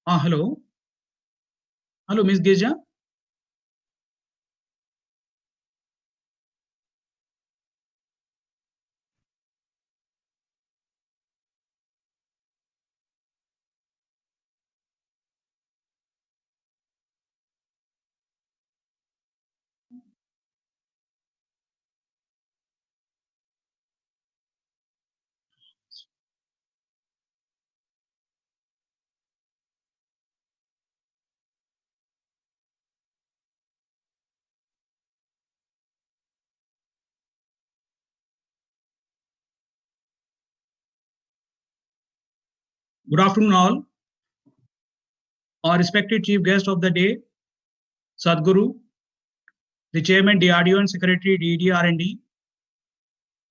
Hello. Hello, Miss Geja. Good afternoon, all. Our respected chief guest of the day, Sadhguru, the chairman DRDO and secretary DDR&D,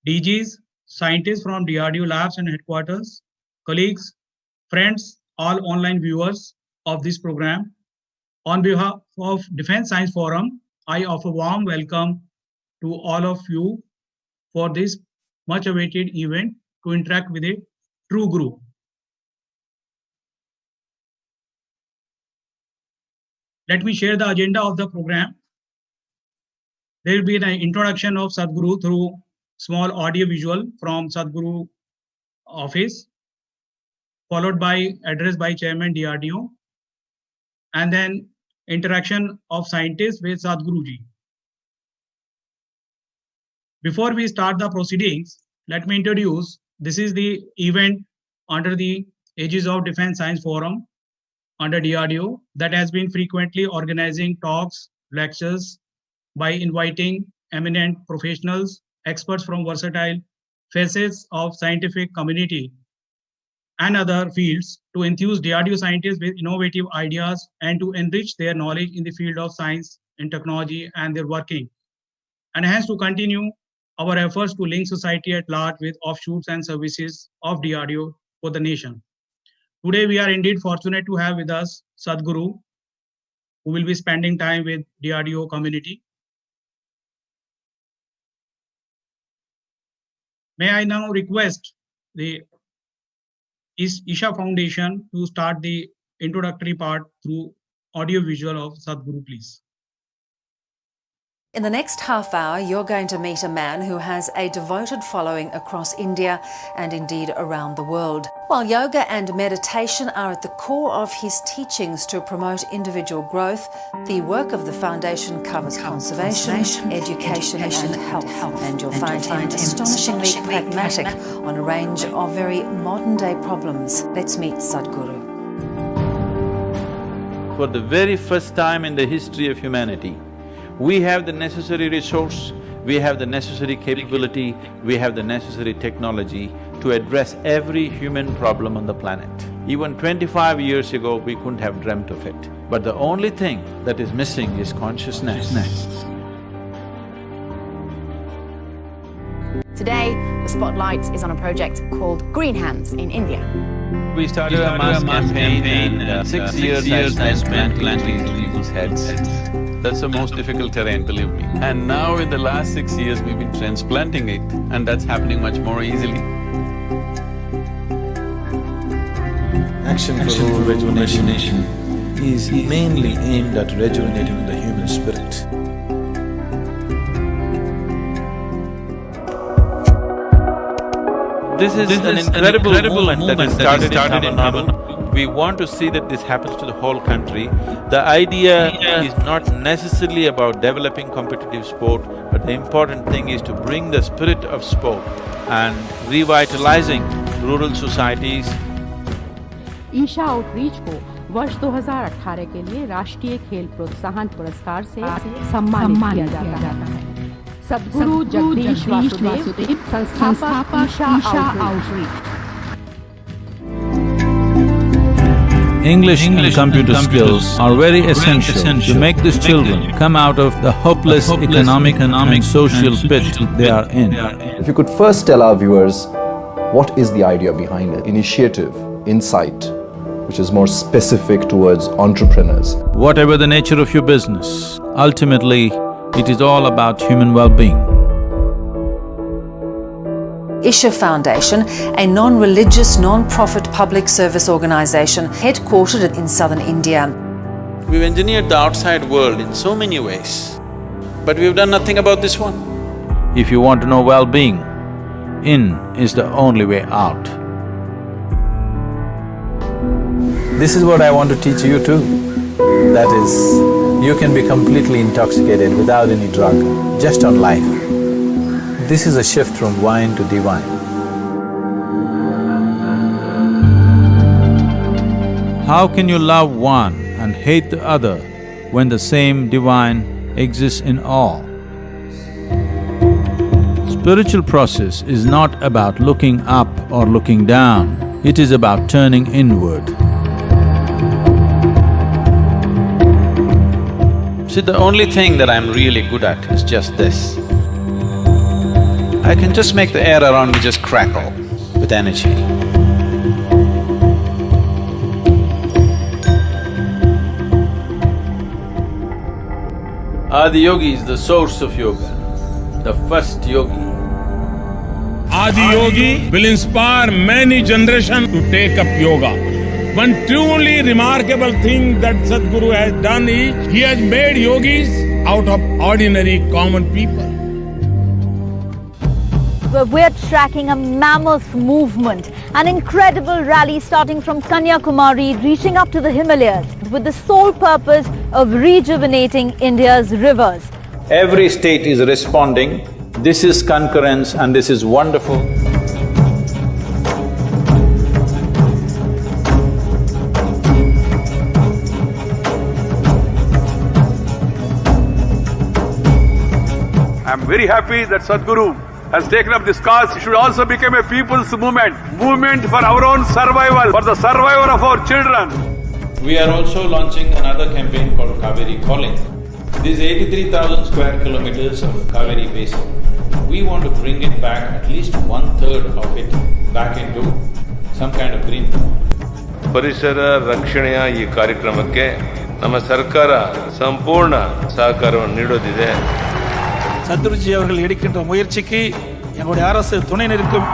DGs, scientists from DRDO labs and headquarters, colleagues, friends, all online viewers of this program. On behalf of Defense Science Forum, I offer warm welcome to all of you for this much awaited event to interact with a true guru. Let me share the agenda of the program. There will be an introduction of Sadhguru through small audio visual from Sadhguru office, followed by address by Chairman DRDO, and then interaction of scientists with Sadhguruji. Before we start the proceedings, let me introduce, this is the event under the aegis of Defense Science Forum under DRDO that has been frequently organizing talks, lectures by inviting eminent professionals, experts from versatile facets of scientific community and other fields to enthuse DRDO scientists with innovative ideas and to enrich their knowledge in the field of science and technology and their working. And hence to continue our efforts to link society at large with offshoots and services of DRDO for the nation. Today, we are indeed fortunate to have with us Sadhguru, who will be spending time with DRDO community. May I now request the Isha Foundation to start the introductory part through audio visual of Sadhguru, please. In the next half hour, you're going to meet a man who has a devoted following across India and indeed around the world. While yoga and meditation are at the core of his teachings to promote individual growth, the work of the foundation covers conservation, education and health. And you'll find him astonishingly pragmatic on a range of very modern-day problems. Let's meet Sadhguru. For the very first time in the history of humanity, we have the necessary resource, we have the necessary capability, we have the necessary technology to address every human problem on the planet. Even 25 years ago, we couldn't have dreamt of it. But the only thing that is missing is consciousness. Today, the spotlight is on a project called Green Hands in India. We started a mass campaign and 6 years I spent planting people's heads. That's the most difficult terrain, believe me. And now in the last 6 years, we've been transplanting it, and that's happening much more easily. Action for Rural Rejuvenation is mainly aimed at rejuvenating the human spirit. This is an incredible movement that has started in Tamil Nadu. We want to see that this happens to the whole country. The idea is not necessarily about developing competitive sport, but the important thing is to bring the spirit of sport and revitalizing rural societies. Isha outreach को वर्ष 2018 के लिए राष्ट्रीय खेल प्रोत्साहन पुरस्कार से सम्मानित किया जाता है। सद्गुरु जगदीश वासुदेव संस्थापक Isha outreach. English and computer skills are very essential to make these children come out of the hopeless economic and social pit they are in. If you could first tell our viewers, what is the idea behind it? Initiative, insight, which is more specific towards entrepreneurs. Whatever the nature of your business, ultimately, it is all about human well-being. Isha Foundation, a non-religious, non-profit public service organisation headquartered in southern India. We've engineered the outside world in so many ways, but we've done nothing about this one. If you want to know well-being, in is the only way out. This is what I want to teach you too. That is, you can be completely intoxicated without any drug, just on life. This is a shift from wine to divine. How can you love one and hate the other when the same divine exists in all? Spiritual process is not about looking up or looking down, it is about turning inward. See, the only thing that I'm really good at is just this. I can just make the air around me just crackle with energy. Adi Yogi is the source of yoga, the first yogi. Adi Yogi will inspire many generations to take up yoga. One truly remarkable thing that Sadhguru has done is, he has made yogis out of ordinary common people. We're tracking a mammoth movement, an incredible rally starting from Kanyakumari, reaching up to the Himalayas, with the sole purpose of rejuvenating India's rivers. Every state is responding. This is concurrence and this is wonderful. I'm very happy that Sadhguru has taken up this cause. It should also become a people's movement for our own survival, for the survival of our children. We are also launching another campaign called Kaveri Calling. This is 83,000 square kilometers of Kaveri basin. We want to bring it back, at least 1/3 of it, back into some kind of green. ಪರಿಸರ ರಕ್ಷಣೆಯ ಈ ಕಾರ್ಯಕ್ರಮಕ್ಕೆ ನಮ್ಮ ಸರ್ಕಾರ ಸಂಪೂರ್ಣ ಸಹಕಾರವನ್ನು ನೀಡೋದಿದೆ. சத்குருஜி அவர்கள் எடுக்கின்ற முயற்சிக்கு எங்களுடைய அரசு துணை நிற்கும்.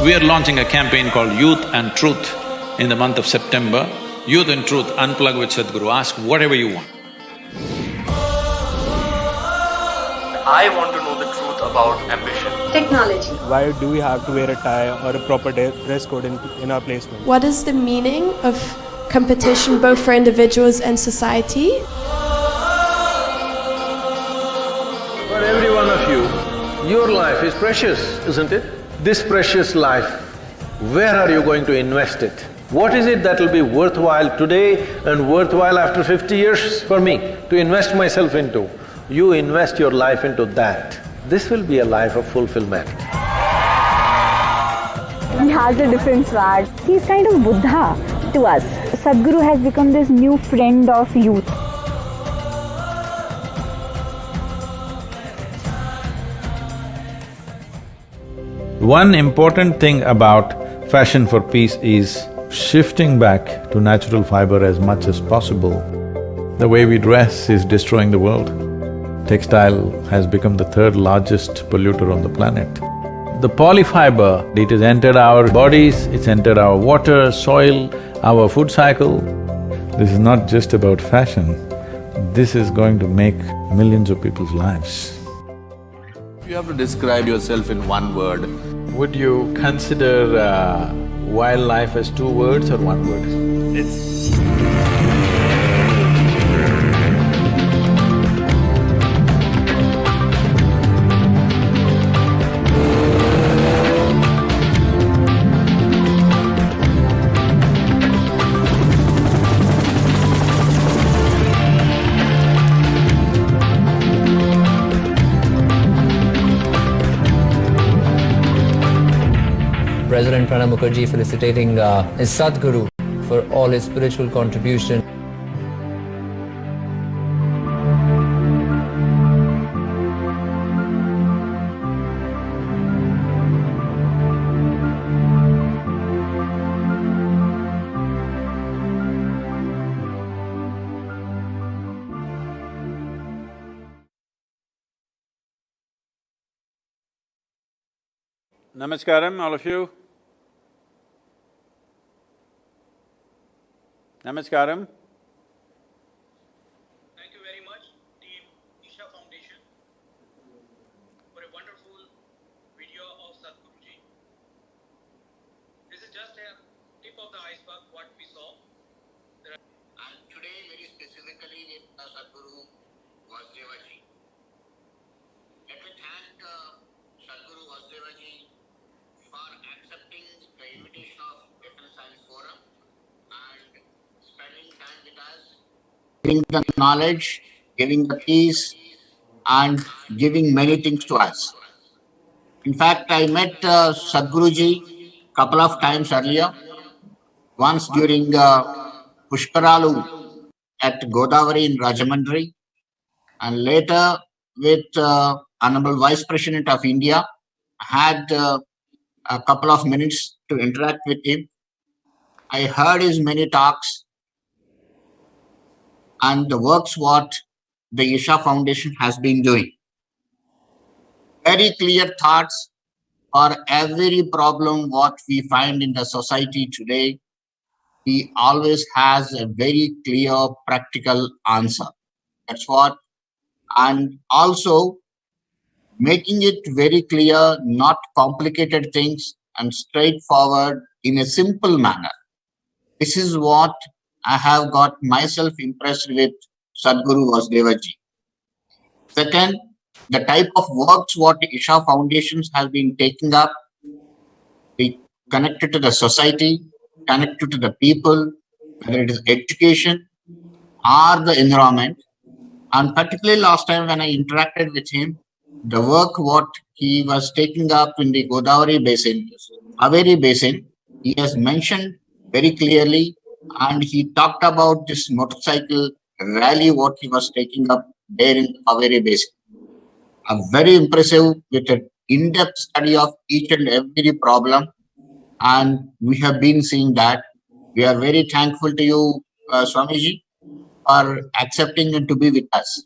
We are launching a campaign called Youth and Truth in the month of September. Youth and Truth, unplug with Sadhguru, ask whatever you want. I want to know the truth about ambition. Technology. Why do we have to wear a tie or a proper dress code in our placement? What is the meaning of competition both for individuals and society? For every one of you, your life is precious, isn't it? This precious life, where are you going to invest it? What is it that will be worthwhile today and worthwhile after 50 years for me to invest myself into? You invest your life into that. This will be a life of fulfillment. He has a different swag. He's kind of Buddha to us. Sadhguru has become this new friend of youth. One important thing about Fashion for Peace is shifting back to natural fiber as much as possible. The way we dress is destroying the world. Textile has become the third largest polluter on the planet. The polyfiber, it has entered our bodies, it's entered our water, soil, our food cycle. This is not just about fashion, this is going to make millions of people's lives. If you have to describe yourself in one word, Would you consider wildlife as two words or one word? President Pranab Mukherjee felicitating his Sadhguru for all his spiritual contribution. Namaskaram, all of you. Namaskaram. Thank you very much, Team Isha Foundation, for a wonderful video of Sadhguruji. This is just a tip of the iceberg what we saw. And today, very specifically with Sadhguru Vasudevaji. Let me thank Sadhguru Vasudevaji for accepting the invitation of Defense Science Forum and spending time with us, giving the knowledge, giving the peace, and giving many things to us. In fact, I met Sadhguruji couple of times earlier, once during Pushkaralu at Godavari in Rajamandri, and later with Honorable Vice President of India. I had a couple of minutes to interact with him. I heard his many talks and the works what the Isha Foundation has been doing. Very clear thoughts for every problem what we find in the society today. He always has a very clear, practical answer. That's what, and also making it very clear, not complicated things, and straightforward in a simple manner. This is what I have got myself impressed with Sadhguru Vasudevaji. Second, the type of works what Isha Foundations has been taking up, connected to the society, connected to the people, whether it is education or the environment. And particularly last time when I interacted with him, the work what he was taking up in the Godavari basin, Kaveri basin, he has mentioned very clearly, and he talked about this motorcycle rally what he was taking up there in Kaveri basin. A very impressive with an in-depth study of each and every problem, and we have been seeing that. We are very thankful to you, Swamiji, for accepting and to be with us.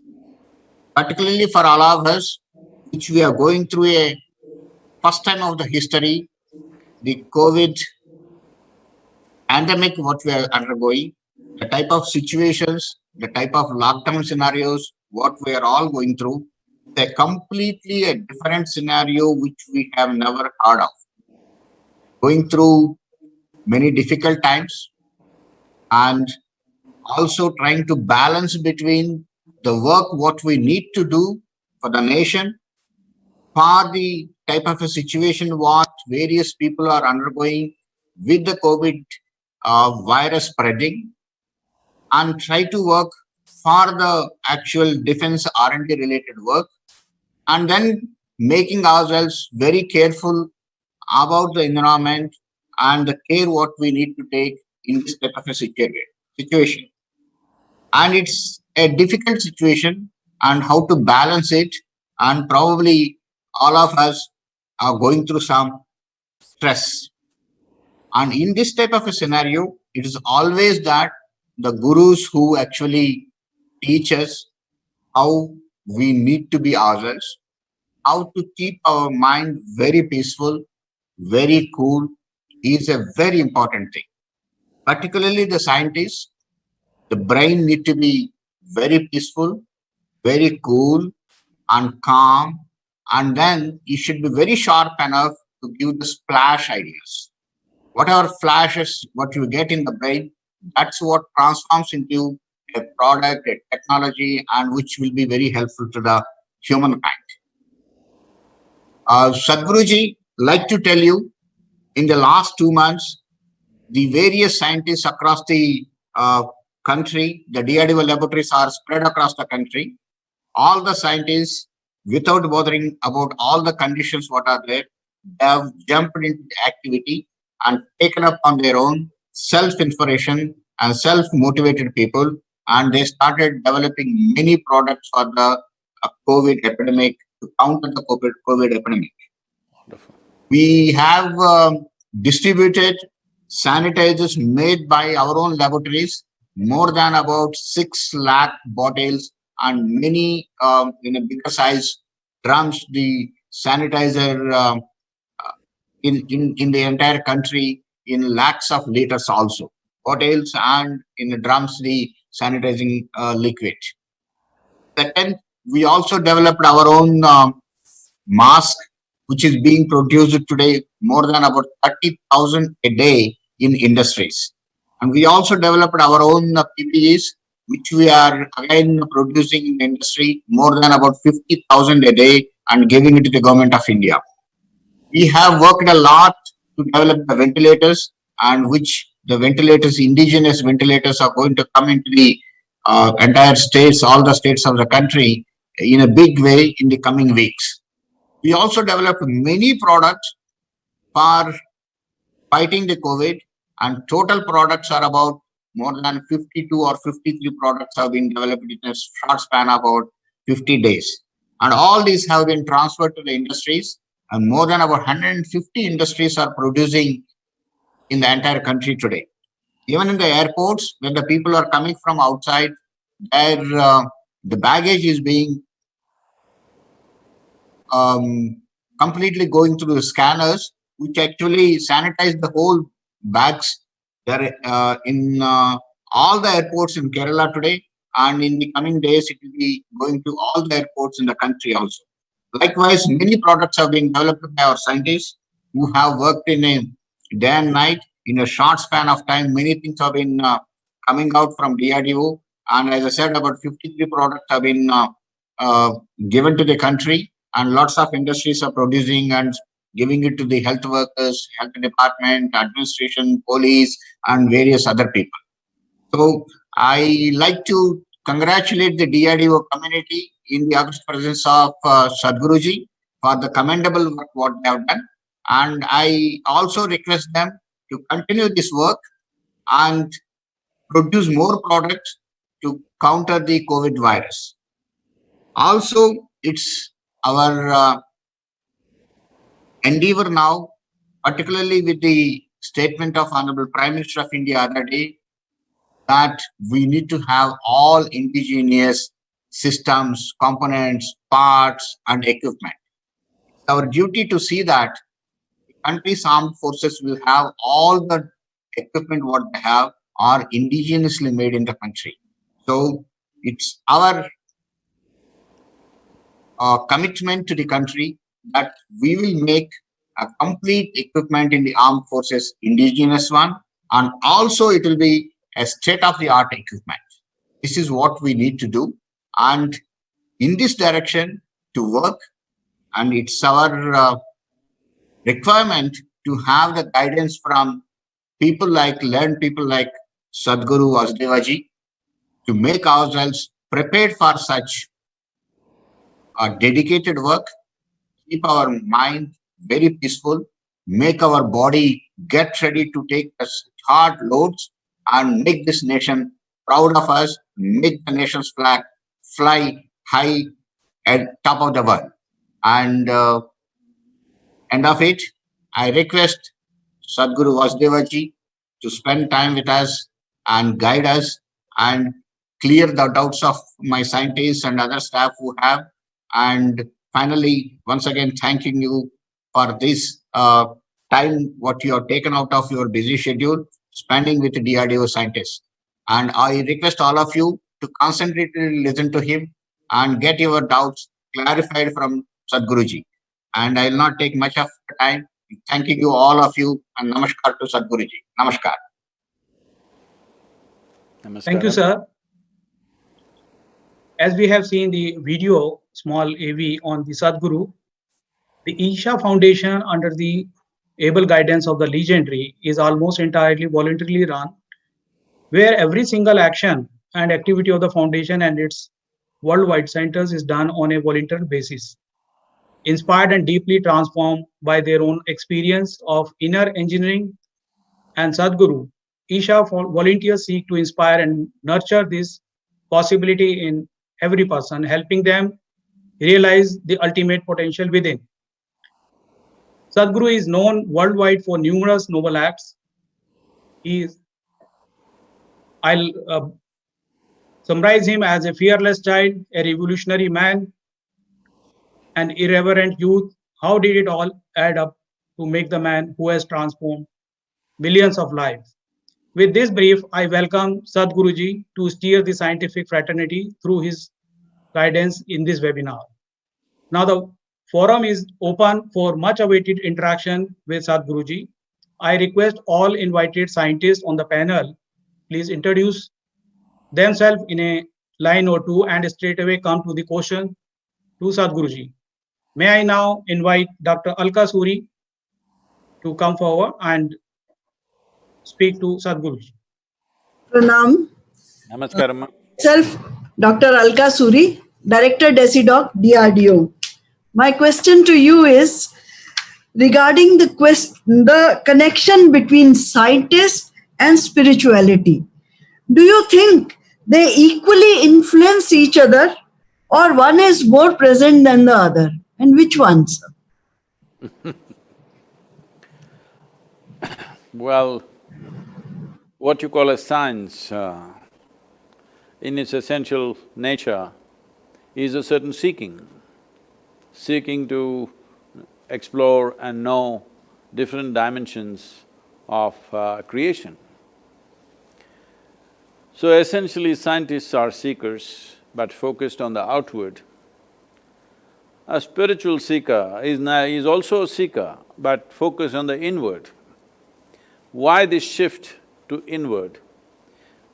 Particularly for all of us, which we are going through a first time of the history, the COVID pandemic, what we are undergoing, the type of situations, the type of lockdown scenarios, what we are all going through, they're completely a different scenario which we have never heard of. Going through many difficult times and also trying to balance between the work what we need to do for the nation, for the type of a situation what various people are undergoing with the COVID virus spreading, and try to work for the actual defense R&D related work, and then making ourselves very careful about the environment and the care what we need to take in this type of a situation. And it's a difficult situation, and how to balance it, and probably all of us are going through some stress. And in this type of a scenario, it is always that the gurus who actually teach us how we need to be ourselves, how to keep our mind very peaceful, very cool, is a very important thing. Particularly the scientists, The brain need to be very peaceful, very cool and calm, and then you should be very sharp enough to give the splash ideas. Whatever flashes, what you get in the brain, that's what transforms into a product, a technology, and which will be very helpful to the humankind. Sadhguruji, like to tell you, in the last 2 months, the various scientists across the country, the DRDO laboratories are spread across the country. All the scientists, without bothering about all the conditions what are there, they have jumped into the activity and taken up on their own self-inspiration and self-motivated people, and they started developing many products for the COVID epidemic, to counter the COVID epidemic. Wonderful. We have distributed sanitizers made by our own laboratories, more than about 6 lakh bottles and many in a bigger size drums, the sanitizer in the entire country in lakhs of liters also, bottles, and in the drums the sanitizing liquid. Second, we also developed our own mask, which is being produced today more than about 30,000 a day in industries. And we also developed our own PPEs, which we are again producing in the industry more than about 50,000 a day and giving it to the government of India. We have worked a lot to develop the ventilators, and which the ventilators, indigenous ventilators, are going to come into the entire states, all the states of the country in a big way in the coming weeks. We also developed many products for fighting the COVID, and total products are about more than 52 or 53 products have been developed in a short span of about 50 days. And all these have been transferred to the industries, and more than about 150 industries are producing in the entire country today. Even in the airports, when the people are coming from outside, the baggage is being completely going through the scanners, which actually sanitize the whole bags. They're in all the airports in Kerala today, and in the coming days, it will be going to all the airports in the country also. Likewise, many products have been developed by our scientists who have worked in a day and night. In a short span of time, many things have been coming out from DRDO. And as I said, about 53 products have been given to the country, and lots of industries are producing and giving it to the health workers, health department, administration, police, and various other people. So I like to congratulate the DRDO community in the august presence of Sadhguruji for the commendable work what they have done. And I also request them to continue this work and produce more products to counter the COVID virus. Also, it's our endeavor now, particularly with the statement of Honorable Prime Minister of India other day, that we need to have all indigenous systems, components, parts, and equipment. It's our duty to see that the country's armed forces will have all the equipment what they have are indigenously made in the country. So it's our commitment to the country that we will make a complete equipment in the armed forces indigenous one, and also it will be a state-of-the-art equipment. This is what we need to do, and in this direction to work, and it's our requirement to have the guidance from people like learned people like Sadhguru Darshan to make ourselves prepared for such dedicated work, keep our mind very peaceful, make our body get ready to take hard loads, and make this nation proud of us, make the nation's flag fly high at top of the world. And end of it, I request Sadhguru Darshan to spend time with us and guide us and clear the doubts of my scientists and other staff who have. And finally, once again, thanking you for this time what you have taken out of your busy schedule, spending with DRDO scientists. And I request all of you to concentratedly listen to him and get your doubts clarified from Sadhguruji. And I will not take much of the time. Thanking you, all of you, and namaskar to Sadhguruji. Namaskar. Thank you, sir. As we have seen the video, small AV on the Sadhguru, the Isha Foundation, under the able guidance of the legendary, is almost entirely voluntarily run, where every single action and activity of the foundation and its worldwide centers is done on a voluntary basis, inspired and deeply transformed by their own experience of inner engineering and Sadhguru. Isha volunteers seek to inspire and nurture this possibility in every person, helping them realize the ultimate potential within. Sadhguru is known worldwide for numerous noble acts. I'll summarize him as a fearless child, a revolutionary man, an irreverent youth. How did it all add up to make the man who has transformed millions of lives? With this brief, I welcome Sadhguruji to steer the scientific fraternity through his guidance in this webinar. Now the forum is open for much awaited interaction with Sadhguruji. I request all invited scientists on the panel, please introduce themselves in a line or two and straight away come to the question to Sadhguruji. May I now invite Dr. Alka Suri to come forward and speak to Sadhguruji. Pranam. Namaskaram. Self, Dr. Alka Suri, Director DECIDOC, DRDO. My question to you is regarding the connection between scientists and spirituality. Do you think they equally influence each other, or one is more present than the other? And which ones? Well, what you call as science, in its essential nature, is a certain seeking to explore and know different dimensions of creation. So essentially, scientists are seekers, but focused on the outward. A spiritual seeker is also a seeker, but focused on the inward. Why this shift to inward?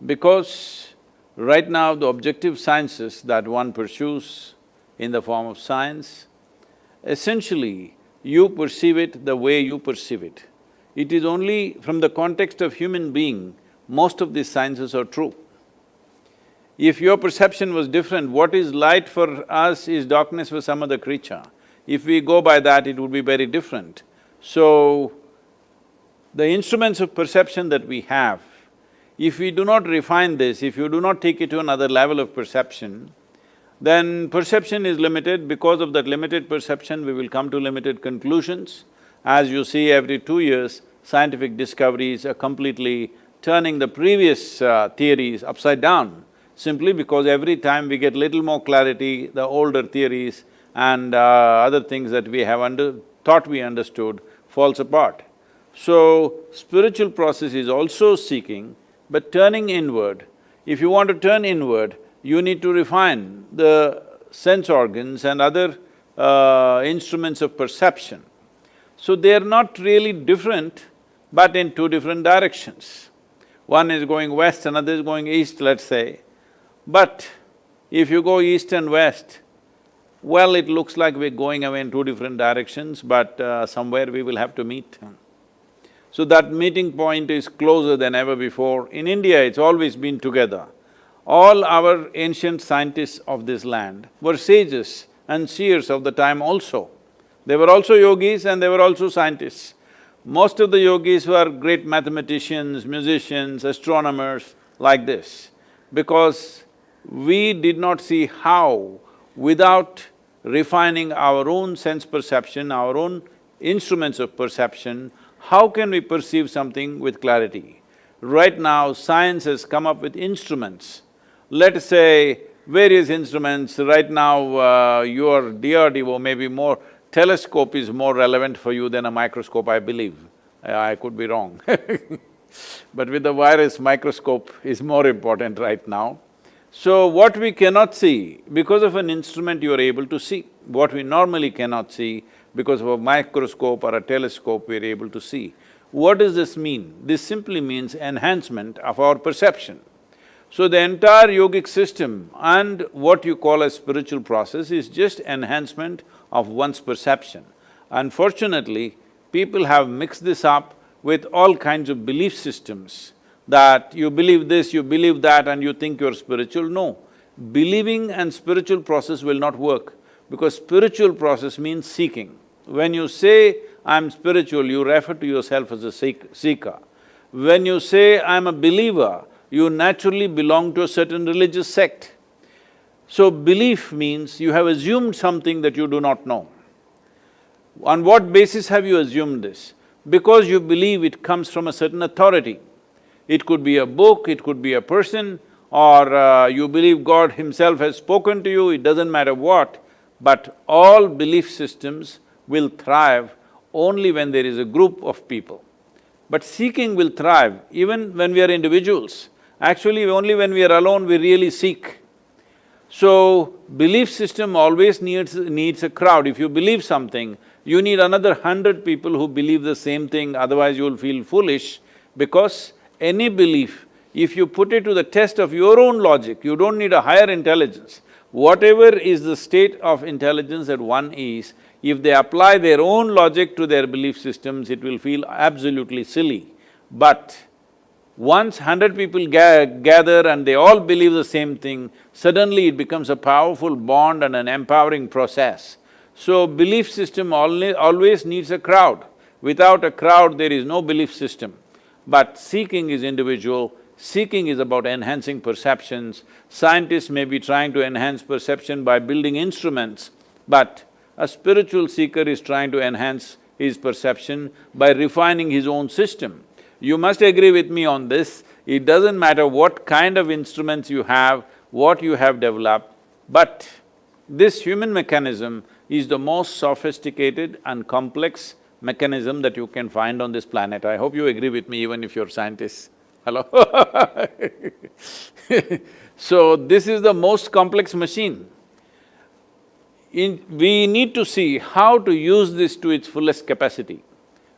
Because right now the objective sciences that one pursues in the form of science, essentially you perceive it the way you perceive it. It is only from the context of human being, most of these sciences are true. If your perception was different, what is light for us is darkness for some other creature. If we go by that, it would be very different. So, the instruments of perception that we have, if we do not refine this, if you do not take it to another level of perception, then perception is limited. Because of that limited perception, we will come to limited conclusions. As you see, every 2 years, scientific discoveries are completely turning the previous theories upside down, simply because every time we get little more clarity, the older theories and other things that we have thought we understood falls apart. So, spiritual process is also seeking, but turning inward. If you want to turn inward, you need to refine the sense organs and other instruments of perception. So they are not really different, but in two different directions. One is going west, another is going east, let's say. But if you go east and west, well, it looks like we're going away in two different directions, but somewhere we will have to meet. So that meeting point is closer than ever before. In India, it's always been together. All our ancient scientists of this land were sages and seers of the time also. They were also yogis and they were also scientists. Most of the yogis were great mathematicians, musicians, astronomers, like this, because we did not see how, without refining our own sense perception, our own instruments of perception, how can we perceive something with clarity? Right now, science has come up with instruments. Let's say various instruments, right now your DRDO may be more… telescope is more relevant for you than a microscope, I believe. I could be wrong But with the virus, microscope is more important right now. So what we cannot see, because of an instrument you are able to see. What we normally cannot see, because of a microscope or a telescope we are able to see. What does this mean? This simply means enhancement of our perception. So the entire yogic system and what you call a spiritual process is just enhancement of one's perception. Unfortunately, people have mixed this up with all kinds of belief systems, that you believe this, you believe that and you think you're spiritual. No, believing and spiritual process will not work, because spiritual process means seeking. When you say, I'm spiritual, you refer to yourself as a seeker. When you say, I'm a believer, you naturally belong to a certain religious sect. So belief means you have assumed something that you do not know. On what basis have you assumed this? Because you believe it comes from a certain authority. It could be a book, it could be a person, or you believe God himself has spoken to you, it doesn't matter what, but all belief systems will thrive only when there is a group of people. But seeking will thrive even when we are individuals. Actually, only when we are alone we really seek. So, belief system always needs a crowd. If you believe something, you need another 100 people who believe the same thing, otherwise you will feel foolish, because any belief, if you put it to the test of your own logic, you don't need a higher intelligence. Whatever is the state of intelligence that one is, if they apply their own logic to their belief systems, it will feel absolutely silly. But once 100 people gather and they all believe the same thing, suddenly it becomes a powerful bond and an empowering process. So belief system always needs a crowd. Without a crowd, there is no belief system. But seeking is individual, seeking is about enhancing perceptions. Scientists may be trying to enhance perception by building instruments, but a spiritual seeker is trying to enhance his perception by refining his own system. You must agree with me on this, it doesn't matter what kind of instruments you have, what you have developed, but this human mechanism is the most sophisticated and complex mechanism that you can find on this planet. I hope you agree with me even if you're scientists. Hello? So, this is the most complex machine. We need to see how to use this to its fullest capacity.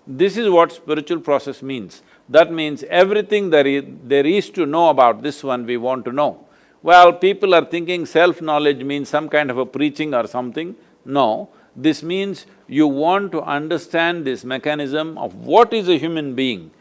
This is what spiritual process means. That means everything there is to know about this one, we want to know. Well, people are thinking self-knowledge means some kind of a preaching or something. No, this means you want to understand this mechanism of what is a human being,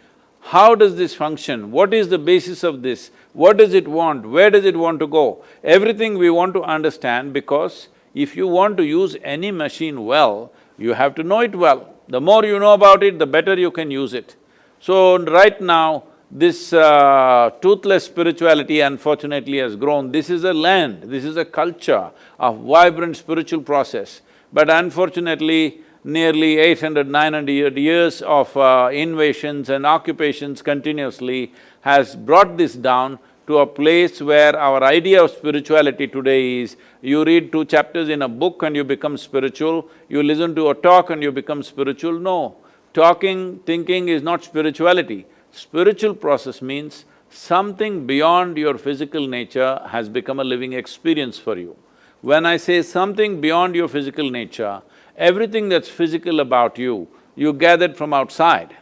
how does this function, what is the basis of this, what does it want, where does it want to go. Everything we want to understand, because if you want to use any machine well, you have to know it well. The more you know about it, the better you can use it. So, right now, this toothless spirituality unfortunately has grown. This is a land, this is a culture of vibrant spiritual process. But unfortunately, nearly 800, 900 years of invasions and occupations continuously has brought this down to a place where our idea of spirituality today is, you read 2 chapters in a book and you become spiritual, you listen to a talk and you become spiritual. No, talking, thinking is not spirituality. Spiritual process means something beyond your physical nature has become a living experience for you. When I say something beyond your physical nature, everything that's physical about you, you gathered from outside.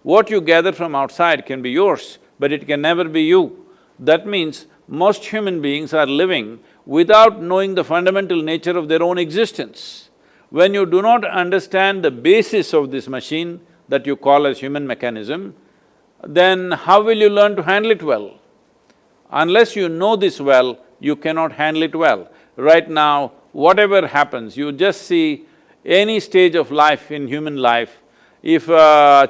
What you gather from outside can be yours, but it can never be you. That means most human beings are living without knowing the fundamental nature of their own existence. When you do not understand the basis of this machine that you call as human mechanism, then how will you learn to handle it well? Unless you know this well, you cannot handle it well. Right now, whatever happens, you just see any stage of life in human life. If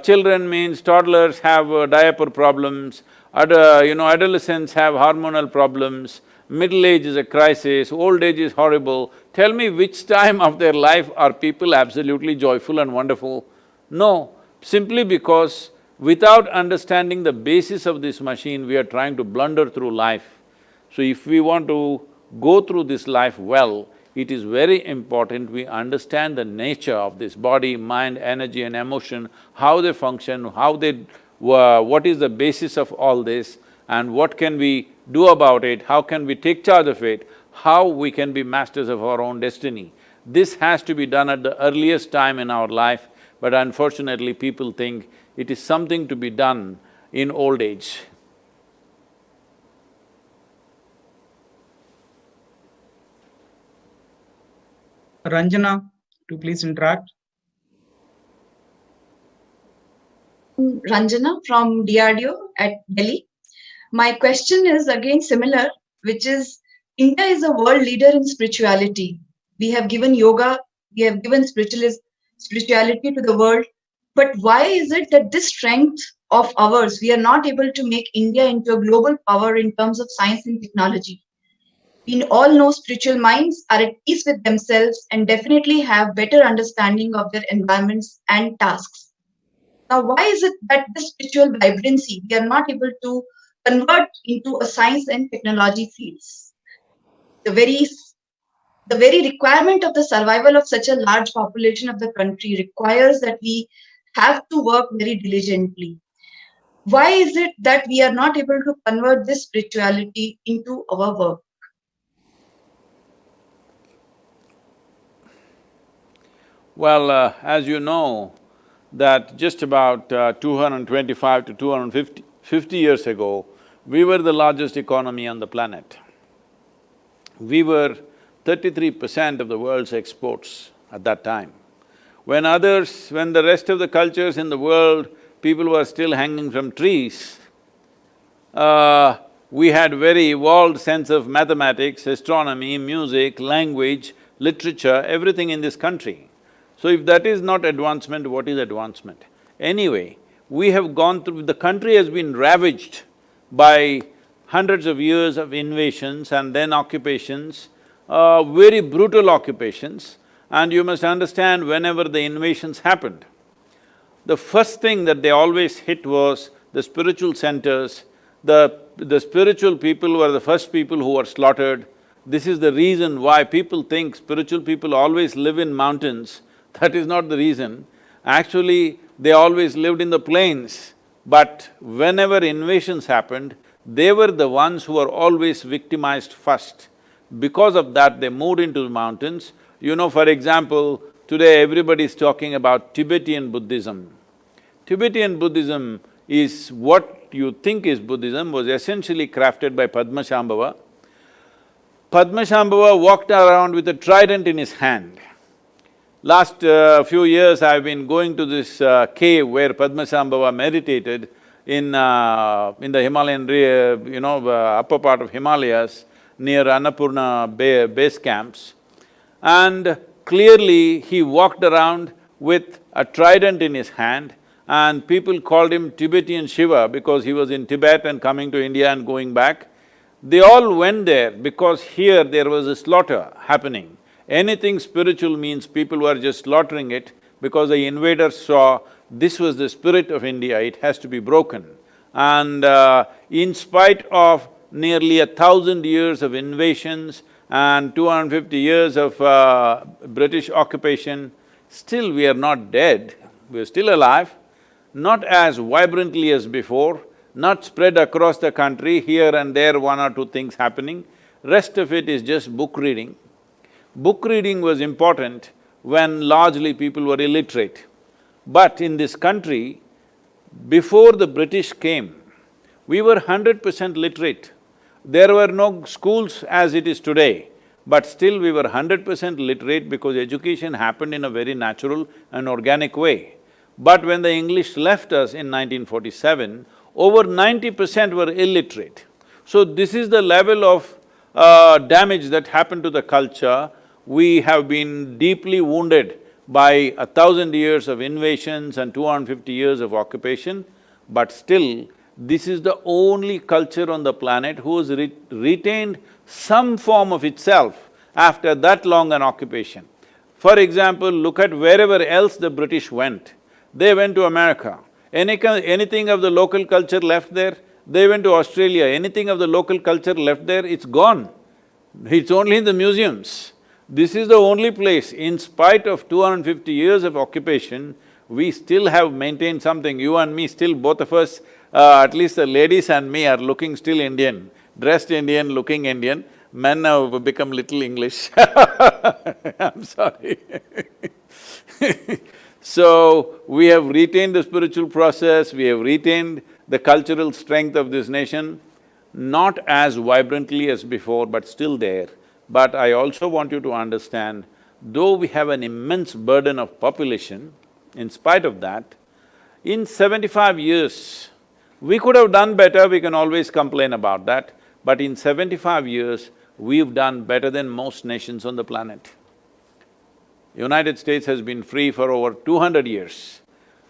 children means toddlers have diaper problems, adolescents have hormonal problems, middle age is a crisis, old age is horrible. Tell me which time of their life are people absolutely joyful and wonderful? No, simply because without understanding the basis of this machine, we are trying to blunder through life. So if we want to go through this life well, it is very important we understand the nature of this body, mind, energy and emotion, how they function, how they what is the basis of all this, and what can we do about it, how can we take charge of it, how we can be masters of our own destiny. This has to be done at the earliest time in our life, but unfortunately people think it is something to be done in old age. Ranjana, to please interact. Ranjana from DRDO at Delhi. My question is again similar, which is India is a world leader in spirituality. We have given yoga, we have given spirituality to the world. But why is it that this strength of ours, we are not able to make India into a global power in terms of science and technology? We all know spiritual minds are at peace with themselves and definitely have better understanding of their environments and tasks. Now, why is it that this spiritual vibrancy we are not able to convert into a science and technology fields? The very requirement of the survival of such a large population of the country requires that we have to work very diligently. Why is it that we are not able to convert this spirituality into our work? Well, as you know, that just about 225 to 250 years ago, we were the largest economy on the planet. We were 33% of the world's exports at that time. When the rest of the cultures in the world, people were still hanging from trees, we had very evolved sense of mathematics, astronomy, music, language, literature, everything in this country. So if that is not advancement, what is advancement? Anyway, we have gone through… the country has been ravaged by hundreds of years of invasions and then occupations, very brutal occupations, and you must understand whenever the invasions happened, the first thing that they always hit was the spiritual centers. The spiritual people were the first people who were slaughtered. This is the reason why people think spiritual people always live in mountains. That is not the reason. Actually, they always lived in the plains, but whenever invasions happened, they were the ones who were always victimized first. Because of that, they moved into the mountains. You know, for example, today everybody is talking about Tibetan Buddhism. Tibetan Buddhism is what you think is Buddhism, was essentially crafted by Padmashambhava. Padmashambhava walked around with a trident in his hand. Last few years, I've been going to this cave where Padmashambhava meditated in the Himalayan upper part of Himalayas, near Annapurna base camps. And clearly, he walked around with a trident in his hand, and people called him Tibetan Shiva because he was in Tibet and coming to India and going back. They all went there because here there was a slaughter happening. Anything spiritual means people were just slaughtering it because the invaders saw this was the spirit of India, it has to be broken. And in spite of nearly 1,000 years of invasions and 250 years of British occupation, still we are not dead, we are still alive, not as vibrantly as before, not spread across the country, here and there one or two things happening. Rest of it is just book reading. Book reading was important when largely people were illiterate. But in this country, before the British came, we were 100% literate. There were no schools as it is today, but still we were 100% literate because education happened in a very natural and organic way. But when the English left us in 1947, over 90% were illiterate. So this is the level of damage that happened to the culture. We have been deeply wounded by 1,000 years of invasions and 250 years of occupation, but still, this is the only culture on the planet who has retained some form of itself after that long an occupation. For example, look at wherever else the British went. They went to America. Anything of the local culture left there, they went to Australia. Anything of the local culture left there, it's gone. It's only in the museums. This is the only place, in spite of 250 years of occupation, we still have maintained something. You and me still, both of us, at least the ladies and me are looking still Indian, dressed Indian, looking Indian. Men have become little English I'm sorry So, we have retained the spiritual process, we have retained the cultural strength of this nation, not as vibrantly as before, but still there. But I also want you to understand, though we have an immense burden of population, in spite of that, in 75 years, we could have done better, we can always complain about that, but in 75 years, we've done better than most nations on the planet. United States has been free for over 200 years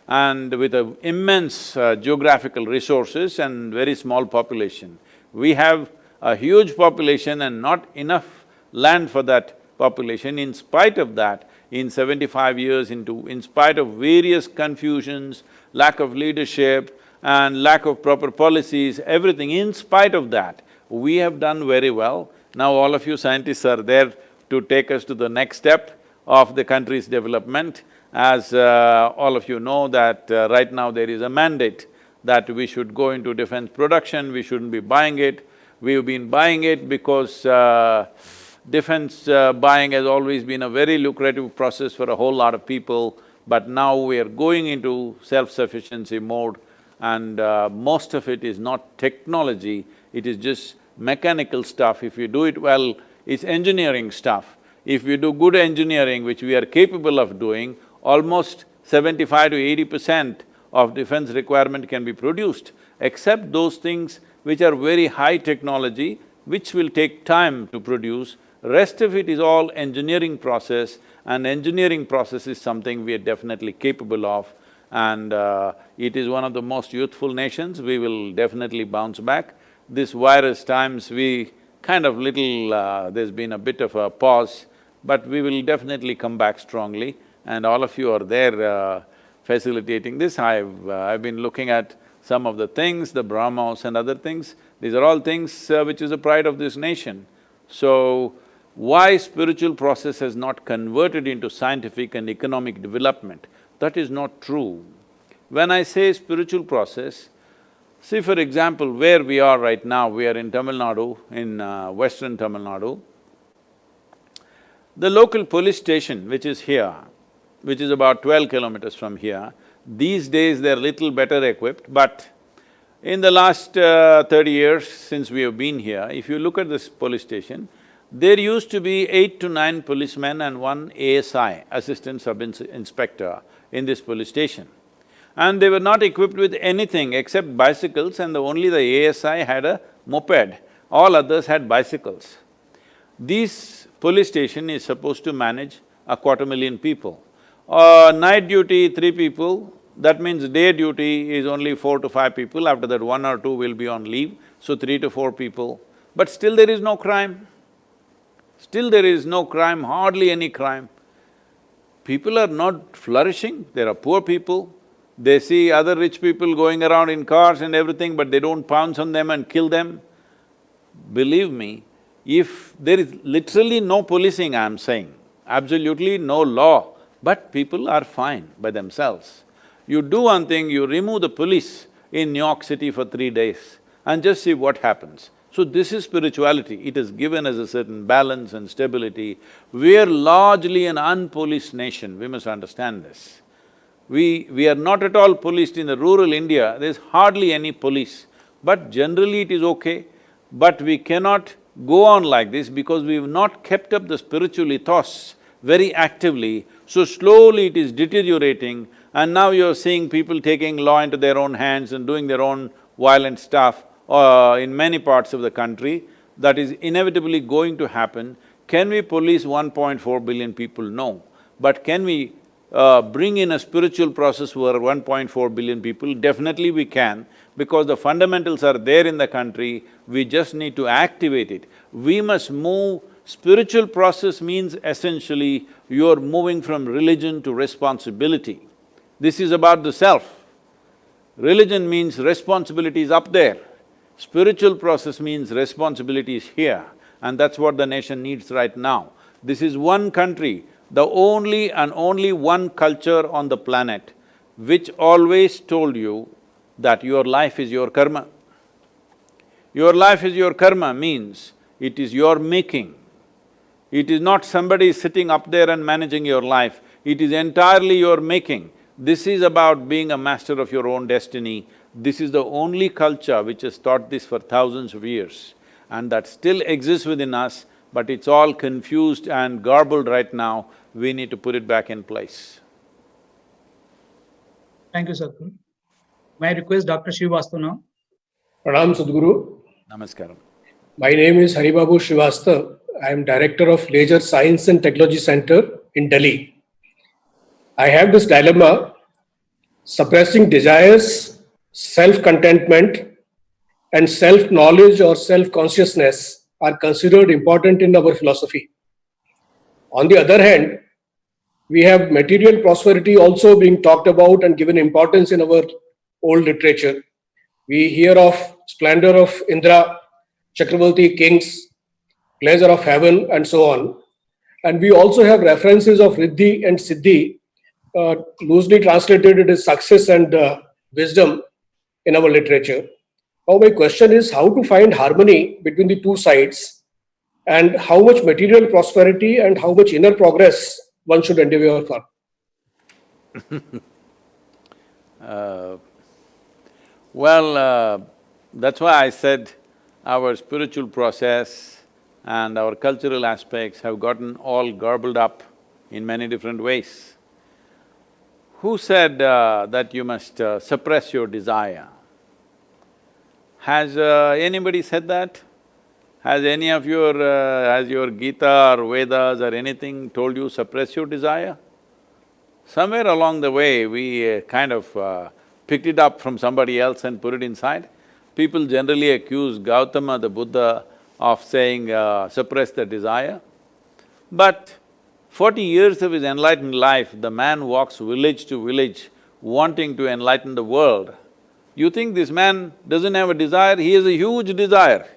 and with an immense geographical resources and very small population. We have a huge population and not enough land for that population. In spite of that, in 75 years in spite of various confusions, lack of leadership and lack of proper policies, everything, in spite of that, we have done very well. Now all of you scientists are there to take us to the next step of the country's development. As all of you know that right now there is a mandate that we should go into defense production, we shouldn't be buying it. We've been buying it because defense buying has always been a very lucrative process for a whole lot of people, but now we are going into self-sufficiency mode and most of it is not technology, it is just mechanical stuff. If you do it well, it's engineering stuff. If you do good engineering, which we are capable of doing, almost 75 to 80% of defense requirement can be produced, except those things which are very high technology, which will take time to produce. Rest of it is all engineering process, and engineering process is something we are definitely capable of, and it is one of the most youthful nations. We will definitely bounce back. This virus times, we kind of there's been a bit of a pause, but we will definitely come back strongly, and all of you are there facilitating this. I've been looking at some of the things, the Brahmos and other things. These are all things which is a pride of this nation. So, why spiritual process has not converted into scientific and economic development? That is not true. When I say spiritual process, see for example, where we are right now, we are in Tamil Nadu, in western Tamil Nadu. The local police station which is here, which is about 12 kilometers from here, these days they're little better equipped, but in the last 30 years since we have been here, if you look at this police station, there used to be 8 to 9 policemen and 1 ASI, Assistant Sub-Inspector, in this police station. And they were not equipped with anything except bicycles, and only the ASI had a moped, all others had bicycles. This police station is supposed to manage 250,000 people. Night duty, 3 people, that means day duty is only 4 to 5 people, after that 1 or 2 will be on leave, so 3 to 4 people. But still there is no crime. Still there is no crime, hardly any crime. People are not flourishing, there are poor people, they see other rich people going around in cars and everything, but they don't pounce on them and kill them. Believe me, if there is literally no policing, I'm saying, absolutely no law, but people are fine by themselves. You do one thing, you remove the police in New York City for 3 days and just see what happens. So this is spirituality, it has given us a certain balance and stability. We are largely an unpoliced nation, we must understand this. We are not at all policed. In the rural India, there's hardly any police, but generally it is okay. But we cannot go on like this because we've not kept up the spiritual ethos very actively, so slowly it is deteriorating, and now you're seeing people taking law into their own hands and doing their own violent stuff in many parts of the country. That is inevitably going to happen. Can we police 1.4 billion people? No. But can we bring in a spiritual process for 1.4 billion people? Definitely we can, because the fundamentals are there in the country, we just need to activate it. We must move. Spiritual process means essentially you're moving from religion to responsibility. This is about the self. Religion means responsibility is up there. Spiritual process means responsibility is here, and that's what the nation needs right now. This is one country, the only and only one culture on the planet which always told you that your life is your karma. Your life is your karma means it is your making. It is not somebody sitting up there and managing your life, it is entirely your making. This is about being a master of your own destiny. This is the only culture which has taught this for thousands of years, and that still exists within us, but it's all confused and garbled right now. We need to put it back in place. Thank you, Sadhguru. May I request Dr. Srivastav now? Pranam Sadhguru. Namaskaram. My name is Haribabu Srivastav. I am Director of Leisure Science and Technology Center in Delhi. I have this dilemma: suppressing desires, self-contentment, and self-knowledge or self-consciousness are considered important in our philosophy. On the other hand, we have material prosperity also being talked about and given importance in our old literature. We hear of splendor of Indra, Chakravarti kings, pleasure of heaven, and so on. And we also have references of Riddhi and Siddhi, loosely translated it as success and wisdom in our literature. Now my question is how to find harmony between the two sides, and how much material prosperity and how much inner progress one should endeavor for. That's why I said our spiritual process and our cultural aspects have gotten all garbled up in many different ways. Who said that you must suppress your desire? Has anybody said that? Has any of has your Gita or Vedas or anything told you suppress your desire? Somewhere along the way, we kind of picked it up from somebody else and put it inside. People generally accuse Gautama the Buddha of saying, suppress the desire. But 40 years of his enlightened life, the man walks village to village wanting to enlighten the world. You think this man doesn't have a desire? He has a huge desire.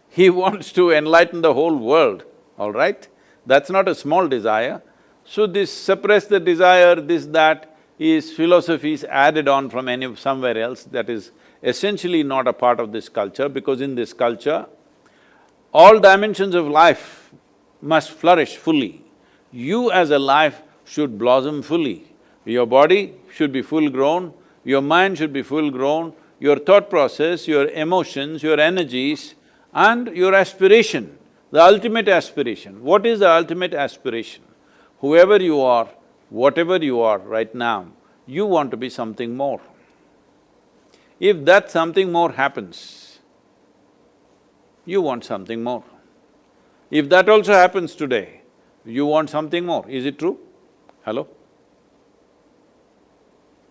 He wants to enlighten the whole world, all right? That's not a small desire. So this suppress the desire, this, that, is philosophies added on from somewhere else that is essentially not a part of this culture, because in this culture, all dimensions of life must flourish fully. You as a life should blossom fully. Your body should be full-grown, your mind should be full-grown, your thought process, your emotions, your energies, and your aspiration, the ultimate aspiration. What is the ultimate aspiration? Whoever you are, whatever you are right now, you want to be something more. If that something more happens, you want something more. If that also happens today, you want something more. Is it true? Hello?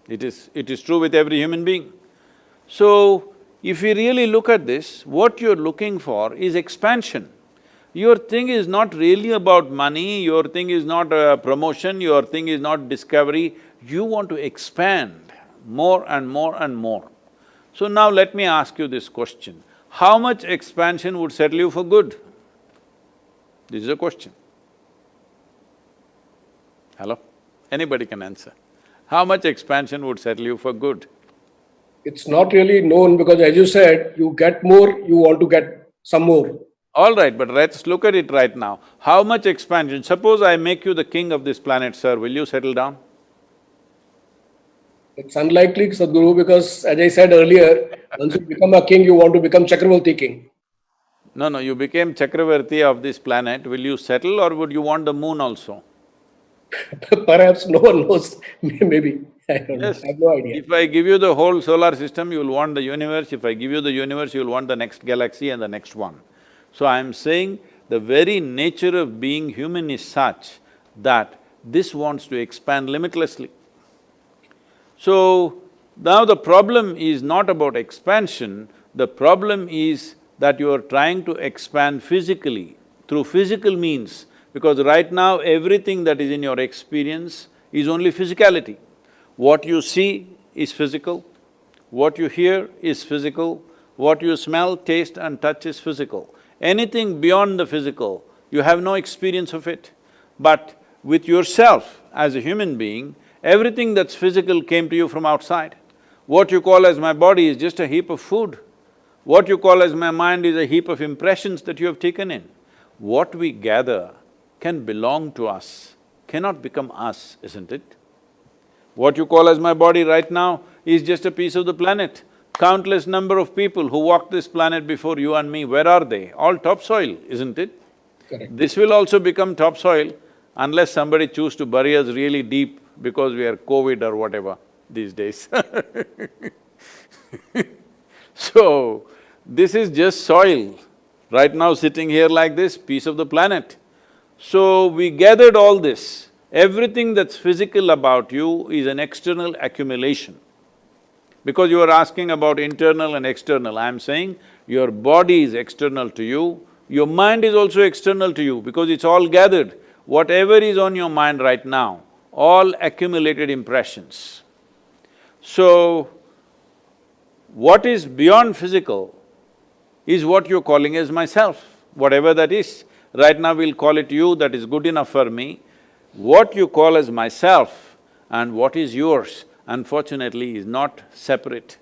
It is true with every human being. So, if you really look at this, what you're looking for is expansion. Your thing is not really about money, your thing is not promotion, your thing is not discovery. You want to expand more and more and more. So now let me ask you this question. How much expansion would settle you for good? This is a question. Hello? Anybody can answer. How much expansion would settle you for good? It's not really known because as you said, you get more, you want to get some more. All right, but let's look at it right now. How much expansion? Suppose I make you the king of this planet, sir, will you settle down? It's unlikely, Sadhguru, because as I said earlier, once you become a king, you want to become Chakravarti king. No, you became Chakravarti of this planet, will you settle or would you want the moon also? Perhaps no one knows, maybe. I don't know. I have no idea. If I give you the whole solar system, you'll want the universe. If I give you the universe, you'll want the next galaxy and the next one. So I'm saying the very nature of being human is such that this wants to expand limitlessly. So now the problem is not about expansion, the problem is that you are trying to expand physically, through physical means, because right now everything that is in your experience is only physicality. What you see is physical, what you hear is physical, what you smell, taste and touch is physical. Anything beyond the physical, you have no experience of it. But with yourself as a human being, Everything that's physical came to you from outside. What you call as my body is just a heap of food. What you call as my mind is a heap of impressions that you have taken in. What we gather can belong to us, cannot become us, isn't it? What you call as my body right now is just a piece of the planet. Countless number of people who walked this planet before you and me, where are they? All topsoil, isn't it? Correct. This will also become topsoil unless somebody choose to bury us really deep because we are COVID or whatever these days. So, this is just soil, right now sitting here like this, piece of the planet. So, we gathered all this. Everything that's physical about you is an external accumulation. Because you are asking about internal and external, I'm saying your body is external to you, your mind is also external to you because it's all gathered. Whatever is on your mind right now, all accumulated impressions. So, what is beyond physical is what you're calling as myself, whatever that is. Right now we'll call it you, that is good enough for me. What you call as myself and what is yours, unfortunately, is not separate.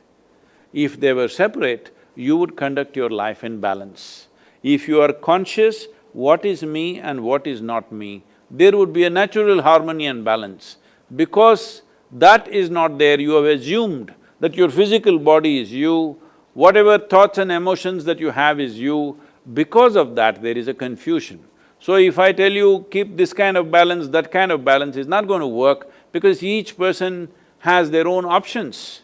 If they were separate, you would conduct your life in balance. If you are conscious what is me and what is not me, there would be a natural harmony and balance. Because that is not there, you have assumed that your physical body is you, whatever thoughts and emotions that you have is you. Because of that, there is a confusion. So if I tell you, keep this kind of balance, that kind of balance is not going to work because each person has their own options.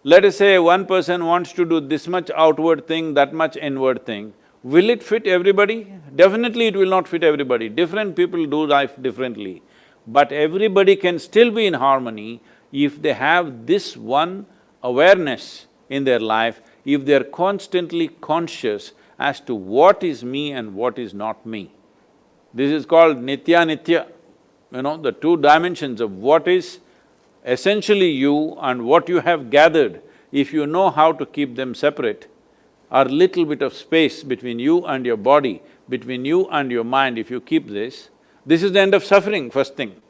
Let us say one person wants to do this much outward thing, that much inward thing. Will it fit everybody? Definitely it will not fit everybody. Different people do life differently. But everybody can still be in harmony if they have this one awareness in their life, if they're constantly conscious as to what is me and what is not me. This is called nitya, the two dimensions of what is essentially you and what you have gathered. If you know how to keep them separate, or little bit of space between you and your body, between you and your mind, if you keep this is the end of suffering, first thing.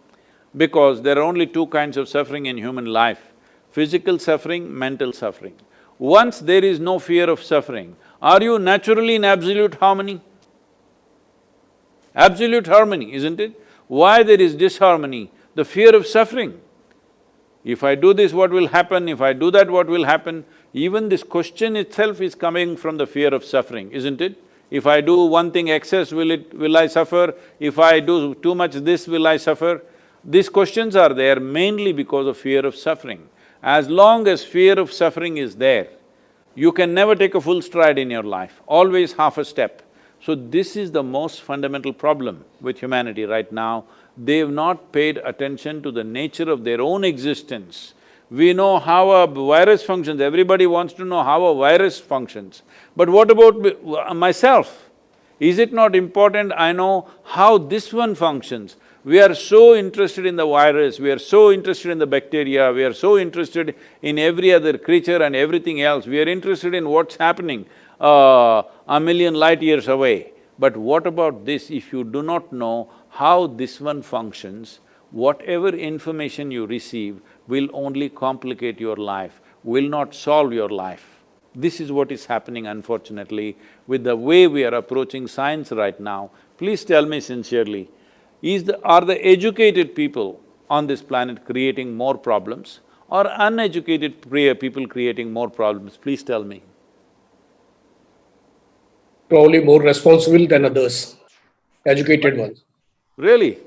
Because there are only two kinds of suffering in human life, physical suffering, mental suffering. Once there is no fear of suffering, are you naturally in absolute harmony? Absolute harmony, isn't it? Why there is disharmony? The fear of suffering. If I do this, what will happen? If I do that, what will happen? Even this question itself is coming from the fear of suffering, isn't it? If I do one thing excess, will I suffer? If I do too much this, will I suffer? These questions are there mainly because of fear of suffering. As long as fear of suffering is there, you can never take a full stride in your life, always half a step. So this is the most fundamental problem with humanity right now. They've not paid attention to the nature of their own existence. We know how a virus functions, everybody wants to know how a virus functions. But what about myself? Is it not important I know how this one functions? We are so interested in the virus, we are so interested in the bacteria, we are so interested in every other creature and everything else. We are interested in what's happening a million light years away. But what about this? If you do not know how this one functions, whatever information you receive will only complicate your life, will not solve your life. This is what is happening, unfortunately, with the way we are approaching science right now. Please tell me sincerely, are the educated people on this planet creating more problems or uneducated people creating more problems? Please tell me. Probably more responsible than others, educated ones. Really?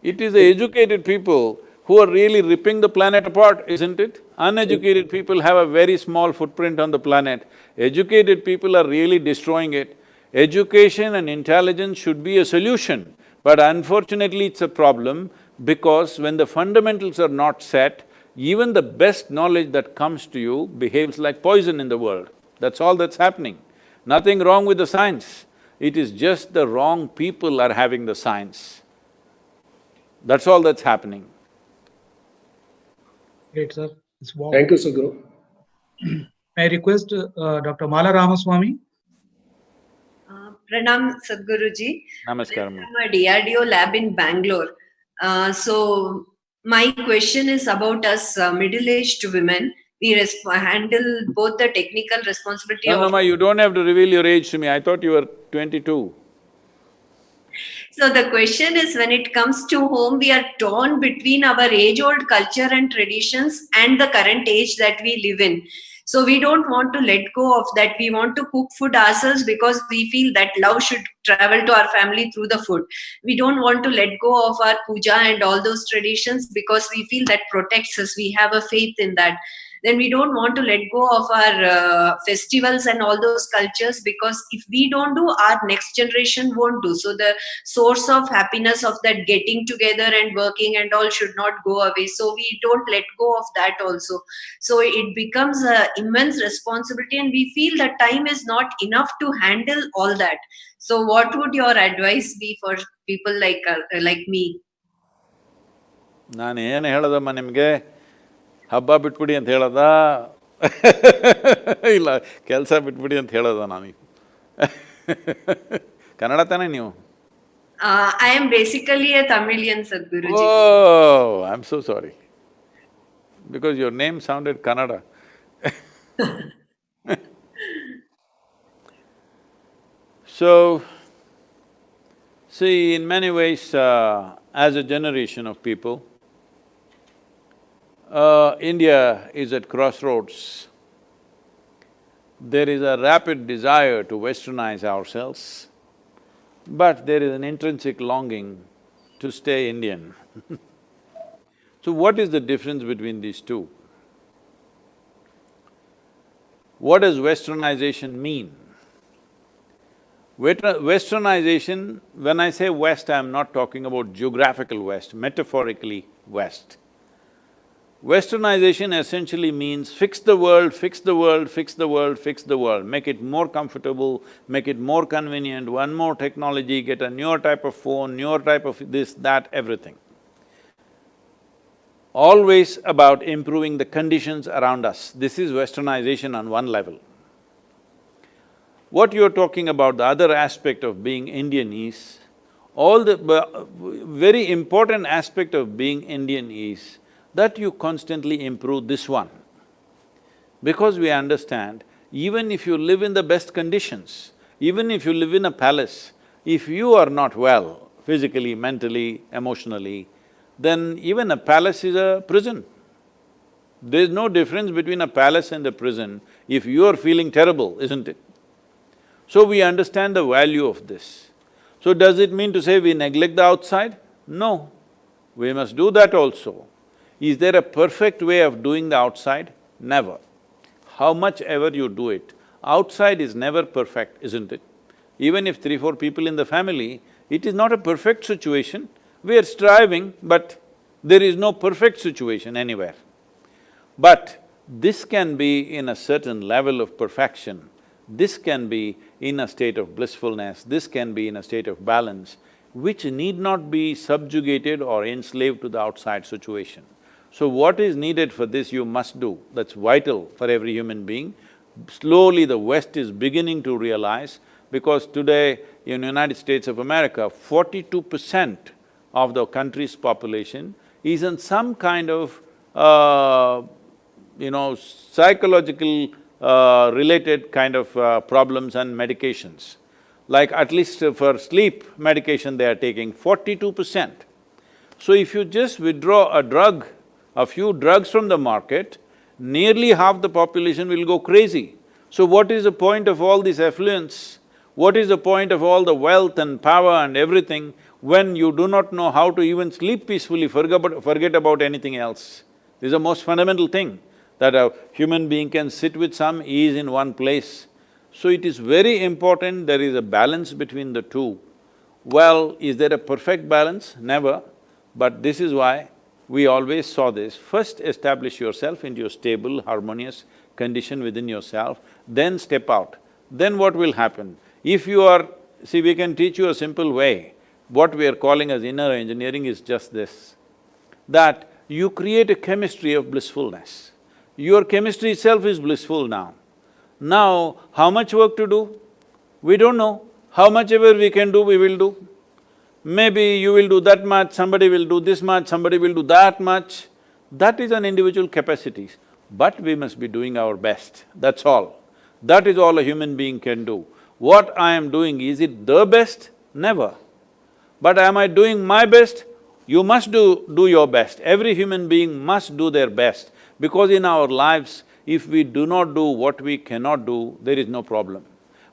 It is the educated people who are really ripping the planet apart, isn't it? Uneducated people have a very small footprint on the planet. Educated people are really destroying it. Education and intelligence should be a solution, but unfortunately it's a problem because when the fundamentals are not set, even the best knowledge that comes to you behaves like poison in the world. That's all that's happening. Nothing wrong with the science, it is just the wrong people are having the science. That's all that's happening. Great, sir. Thank you, Sadhguru. I request Dr. Mala Ramaswamy. Pranam Sadhguruji. Namaskaram. I'm a DRDO lab in Bangalore. So my question is about us middle-aged women. We handle both the technical responsibility No, of… ma, you don't have to reveal your age to me. I thought you were 22. So the question is, when it comes to home, we are torn between our age-old culture and traditions and the current age that we live in. So we don't want to let go of that. We want to cook food ourselves because we feel that love should travel to our family through the food. We don't want to let go of our puja and all those traditions because we feel that protects us. We have a faith in that. Then we don't want to let go of our festivals and all those cultures because if we don't do, our next generation won't do. So the source of happiness of that getting together and working and all should not go away. So we don't let go of that also. So it becomes an immense responsibility and we feel that time is not enough to handle all that. So what would your advice be for people like me? ನಾನು ಏನು ಹೇಳೋದಮ್ಮ ನಿಮಗೆ? ಹಬ್ಬ ಬಿಟ್ಬಿಡಿ ಅಂತ ಹೇಳೋದ? ಇಲ್ಲ ಕೆಲಸ ಬಿಟ್ಬಿಡಿ ಅಂತ ಹೇಳೋದ ನಾನು? ಕನ್ನಡ ತಾನೇ ನೀವು? I am basically a Tamilian, Sadhguruji. Oh, I'm so sorry. Because your name sounded Kannada. So, see, in many ways, as a generation of people, India is at crossroads. There is a rapid desire to westernize ourselves, but there is an intrinsic longing to stay Indian. So what is the difference between these two? What does westernization mean? Westernization, when I say West, I'm not talking about geographical West, metaphorically West. Westernization essentially means fix the world, fix the world, fix the world, fix the world, make it more comfortable, make it more convenient, one more technology, get a newer type of phone, newer type of this, that, everything. Always about improving the conditions around us. This is westernization on one level. What you're talking about, the other aspect of being Indian is, very important aspect of being Indian is that you constantly improve this one. Because we understand, even if you live in the best conditions, even if you live in a palace, if you are not well, physically, mentally, emotionally, then even a palace is a prison. There's no difference between a palace and a prison if you're feeling terrible, isn't it? So we understand the value of this. So does it mean to say we neglect the outside? No, we must do that also. Is there a perfect way of doing the outside? Never. How much ever you do it, outside is never perfect, isn't it? Even if 3-4 people in the family, it is not a perfect situation. We are striving, but there is no perfect situation anywhere. But this can be in a certain level of perfection, this can be in a state of blissfulness, this can be in a state of balance, which need not be subjugated or enslaved to the outside situation. So what is needed for this you must do, that's vital for every human being. Slowly the West is beginning to realize, because today in United States of America, 42% of the country's population is in some kind of, psychological related kind of problems and medications. Like at least for sleep medication they are taking 42%. So if you just withdraw a few drugs from the market, nearly half the population will go crazy. So what is the point of all this affluence? What is the point of all the wealth and power and everything when you do not know how to even sleep peacefully, forget about anything else? This is the most fundamental thing, that a human being can sit with some ease in one place. So it is very important there is a balance between the two. Well, is there a perfect balance? Never. But this is why we always saw this. First establish yourself into a stable, harmonious condition within yourself, then step out. Then what will happen? If you are… see, we can teach you a simple way. What we are calling as inner engineering is just this, that you create a chemistry of blissfulness. Your chemistry itself is blissful now. Now, how much work to do? We don't know. How much ever we can do, we will do. Maybe you will do that much, somebody will do this much, somebody will do that much. That is an individual capacity. But we must be doing our best, that's all. That is all a human being can do. What I am doing, is it the best? Never. But am I doing my best? You must do your best. Every human being must do their best, because in our lives, if we do not do what we cannot do, there is no problem.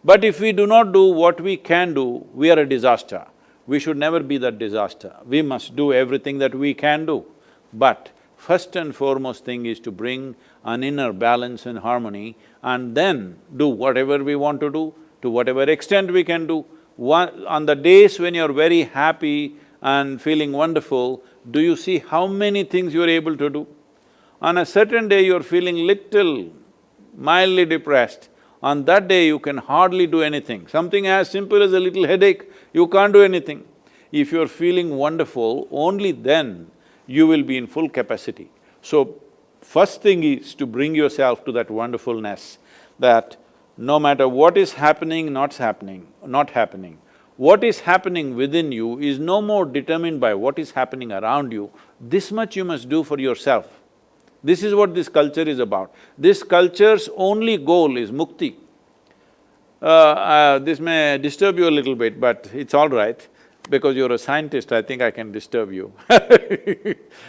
But if we do not do what we can do, we are a disaster. We should never be that disaster. We must do everything that we can do. But first and foremost thing is to bring an inner balance and harmony, and then do whatever we want to do, to whatever extent we can do. On the days when you're very happy and feeling wonderful, do you see how many things you're able to do? On a certain day you're feeling little mildly depressed, on that day you can hardly do anything. Something as simple as a little headache, you can't do anything. If you're feeling wonderful, only then you will be in full capacity. So, first thing is to bring yourself to that wonderfulness, that no matter what is happening, not happening, what is happening within you is no more determined by what is happening around you. This much you must do for yourself. This is what this culture is about. This culture's only goal is mukti. This may disturb you a little bit, but it's all right, because you're a scientist, I think I can disturb you.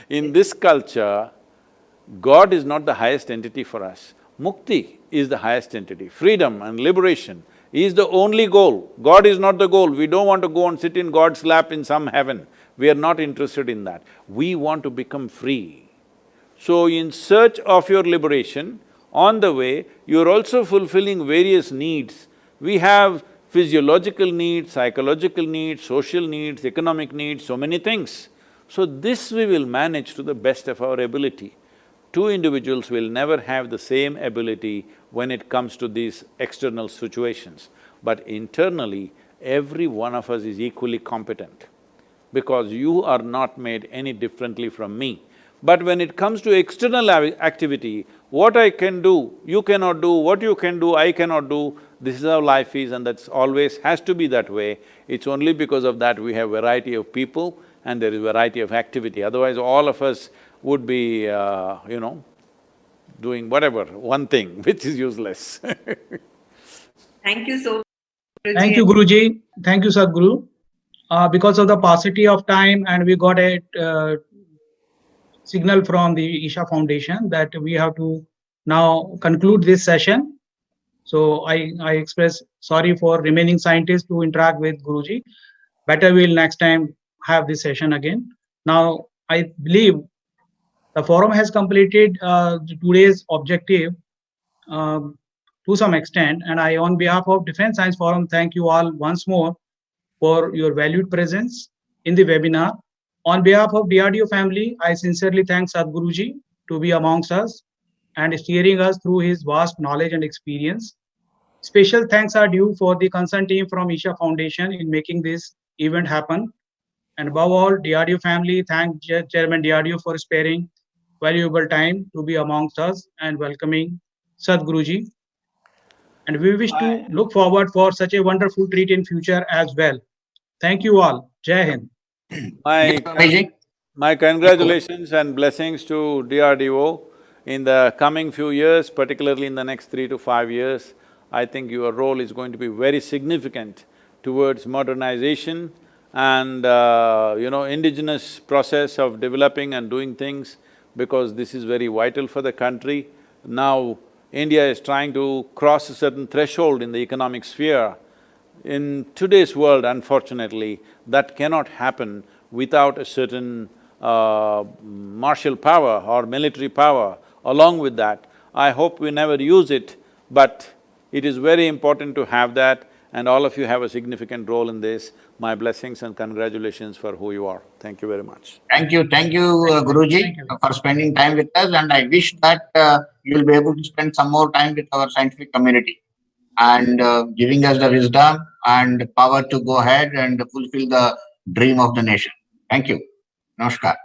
In this culture, God is not the highest entity for us. Mukti is the highest entity. Freedom and liberation is the only goal. God is not the goal. We don't want to go and sit in God's lap in some heaven. We are not interested in that. We want to become free. So in search of your liberation, on the way, you're also fulfilling various needs. We have physiological needs, psychological needs, social needs, economic needs, so many things. So this we will manage to the best of our ability. Two individuals will never have the same ability when it comes to these external situations. But internally, every one of us is equally competent, because you are not made any differently from me. But when it comes to external activity, what I can do, you cannot do, what you can do, I cannot do, this is how life is, and that's always has to be that way. It's only because of that we have variety of people and there is variety of activity. Otherwise, all of us would be, doing whatever, one thing, which is useless. Thank you so much. Thank you, Guruji. Thank you, Sadhguru. Because of the paucity of time, and we got a signal from the Isha Foundation that we have to now conclude this session. So I express sorry for remaining scientists to interact with Guruji. Better we'll next time have this session again. Now, I believe the forum has completed today's objective to some extent, and I, on behalf of Defense Science Forum, thank you all once more for your valued presence in the webinar. On behalf of DRDO family, I sincerely thank Sadhguruji to be amongst us and steering us through his vast knowledge and experience. Special thanks are due for the concerned team from Isha Foundation in making this event happen. And above all, DRDO family, thank Chairman DRDO for sparing valuable time to be amongst us and welcoming Sadhguruji. And we wish to look forward for such a wonderful treat in future as well. Thank you all. Jai Hind. My congratulations and blessings to DRDO in the coming few years, particularly in the next 3 to 5 years. I think your role is going to be very significant towards modernization and, indigenous process of developing and doing things, because this is very vital for the country. Now, India is trying to cross a certain threshold in the economic sphere. In today's world, unfortunately, that cannot happen without a certain martial power or military power along with that. I hope we never use it, but it is very important to have that, and all of you have a significant role in this. My blessings and congratulations for who you are. Thank you very much. Thank you, Guruji, for spending time with us, and I wish that you will be able to spend some more time with our scientific community and giving us the wisdom and power to go ahead and fulfill the dream of the nation. Thank you. Namaskar.